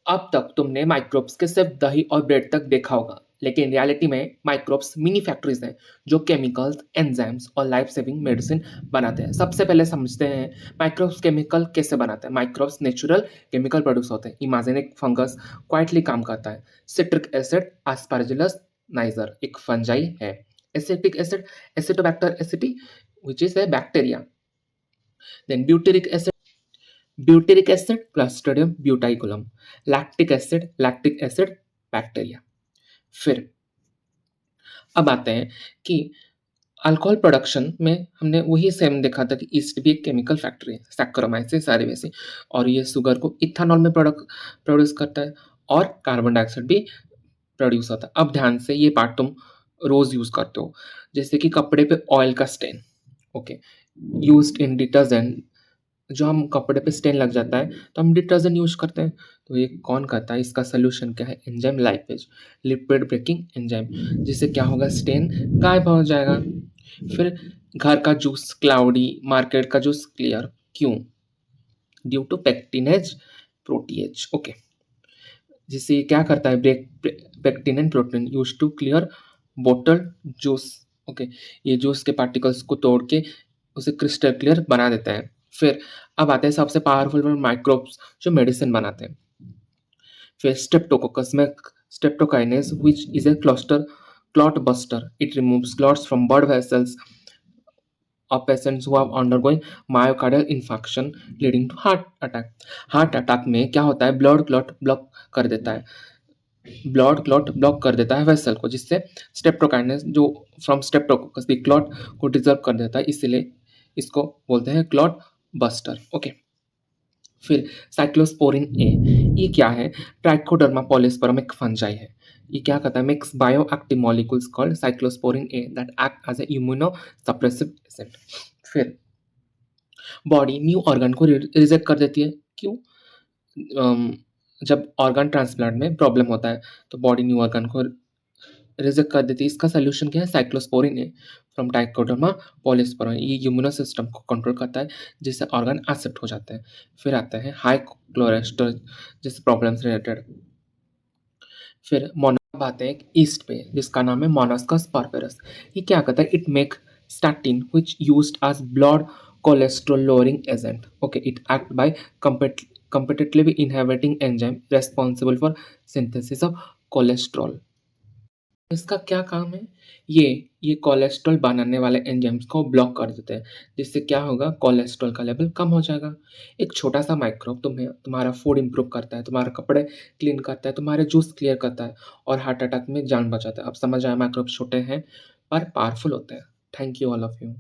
अब तक तुमने माइक्रोब्स के सिर्फ दही और ब्रेड तक देखा होगा, लेकिन रियलिटी में माइक्रोब्स मिनी फैक्ट्रीज हैं जो केमिकल्स, एंजाइम्स और लाइफ सेविंग मेडिसिन बनाते हैं। सबसे पहले समझते हैं माइक्रोब्स केमिकल कैसे बनाते हैं। माइक्रोब्स नेचुरल केमिकल प्रोड्यूस होते हैं। इमेजिन एक फंगस क्वाइटली काम करता है। सिट्रिक एसिड एस्परजिलस नाइजर एक फंजाई है। Acetic acid Acetobacter एसिटी which is a bacteria. Then butyric acid Clostridium buticulum, lactic acid bacteria. फिर अब आते हैं कि अल्कोहल प्रोडक्शन में हमने वही सेम देखा था कि ईस्ट भी एक केमिकल फैक्ट्री है, सैक्रोमाइसेस सारे वैसे, और ये शुगर को इथेनॉल में प्रोड्यूस करता है और कार्बन डाइऑक्साइड भी प्रोड्यूस होता है। अब ध्यान से ये पार्ट तुम रोज यूज करते हो, जैसे कि कपड़े पे ऑयल का stain, okay, used in detergent. जो हम कपड़े पे स्टेन लग जाता है तो हम डिटर्जेंट यूज करते हैं। तो ये कौन करता है, इसका सोल्यूशन क्या है, enzyme lipase, lipid breaking enzyme, जिससे क्या होगा, स्टेन गायब हो जाएगा। फिर घर का जूस क्लाउडी, मार्केट का जूस क्लियर, क्यों, due to pectinase protease, okay, जिससे ये क्या करता है, break pectin and protein use to clear bottle juice, okay, ये जूस के पार्टिकल्स को तोड़ के उसे क्रिस्टल क्लियर बना देता है। फिर अब आते हैं सबसे पावरफुल माइक्रोब्स जो मेडिसिन बनाते हैं। फिर स्ट्रेप्टोकोकस में streptokinase which is a clot buster, it removes clots from blood vessels of patients who are undergoing myocardial infarction leading to heart attack। Heart attack में क्या होता है, ब्लड क्लॉट ब्लॉक कर देता है वेसल को, जिससे स्ट्रेप्टोकाइनेस जो फ्रॉम स्ट्रेप्टोकोकस द क्लॉट को डिजर्व कर देता है, इसलिए इसको बोलते हैं क्लॉट बस्टर, ओके। फिर साइक्लोस्पोरिन ए, ये क्या है, ट्राइकोडर्मा पॉलिस्पर्म एक फंजाई है। ये क्या करता है, makes bioactive molecules called cyclosporin A that act as a immunosuppressive agent. फिर बॉडी न्यू ऑर्गन को रिजेक्ट कर देती है, क्यों, जब ऑर्गन ट्रांसप्लांट में प्रॉब्लम होता है तो बॉडी न्यू ऑर्गन को रिजेक्ट कर देती है। इसका सोल्यूशन क्या है, साइक्लोस्पोरिन ए फ्रॉम ट्राइकोडर्मा पॉलिस्पर्म, ये इम्यूनो सिस्टम को कंट्रोल करता है, जिससे ऑर्गन एक्सेप्ट हो जाते हैं। फिर आते हैं हाई कोलेस्ट्रॉल जैसे प्रॉब्लम्स रिलेटेड। फिर अब आते हैं ईस्ट पे, जिसका नाम है मोनास्कस पार्पेरस। ये क्या करता है, it make statin which used as blood cholesterol lowering agent, okay, it act by competitively inhibiting enzyme responsible for synthesis of cholesterol। इसका क्या काम है, ये कोलेस्ट्रॉल बनाने वाले एंजाइम्स को ब्लॉक कर देते हैं, जिससे क्या होगा, कोलेस्ट्रॉल का लेवल कम हो जाएगा। एक छोटा सा माइक्रोब तुम्हारा फूड इंप्रूव करता है, तुम्हारे कपड़े क्लीन करता है, तुम्हारे जूस क्लियर करता है और हार्ट अटैक में जान बचाता है। अब समझ आया, माइक्रोब छोटे हैं पर पावरफुल होते हैं। Thank you all of you.